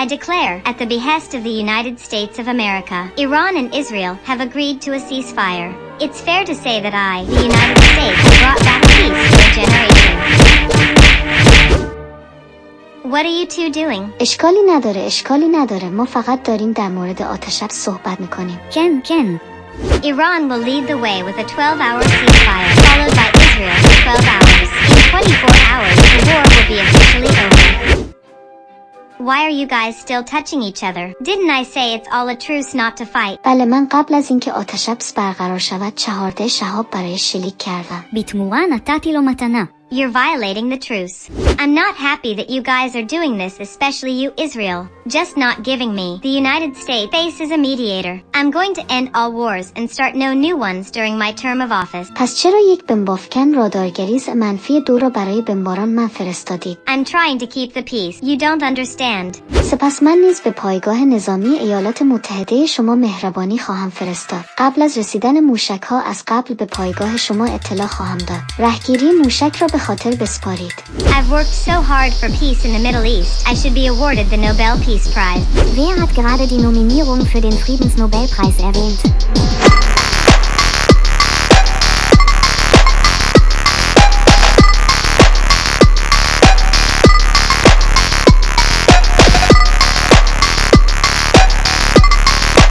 I declare, at the behest of the United States of America, Iran and Israel have agreed to a ceasefire. It's fair to say that the United States, brought back peace to a generation. What are you two doing? اشکالی نداره. ما فقط داریم در مورد آتش‌بس صحبت میکنیم. כן. Iran will lead the way with a 12-hour ceasefire, followed by Israel for 12 hours. In 24 hours, the war will be officially over. Why are you guys still touching each other? Didn't I say it's all a truce not to fight? بله، من قبل از اینکه آتش‌بس برقرار شود 14 شهاب برای شلیک کردم. בתמורה נתתי לו מתנה. You're violating the truce. I'm not happy that you guys are doing this, especially you, Israel. Just not giving me. The United States faces a mediator. I'm going to end all wars and start no new ones during my term of office. پس چرا یک بمبافکن رادارگریز منفی 2 را برای بمباران من فرستادید؟ I'm trying to keep the peace. You don't understand. سپس من نیز به پایگاه نظامی ایالات متحده شما مهربانی خواهم فرستاد. قبل از رسیدن موشک‌ها از قبل به پایگاه شما اطلاع خواهم داد. رهگیری موشک را به خاطر بسپارید. I've worked so hard for peace in the Middle East. I should be awarded the Nobel Peace Prize. Wer hat gerade die Nominierung für den Friedensnobelpreis erwähnt?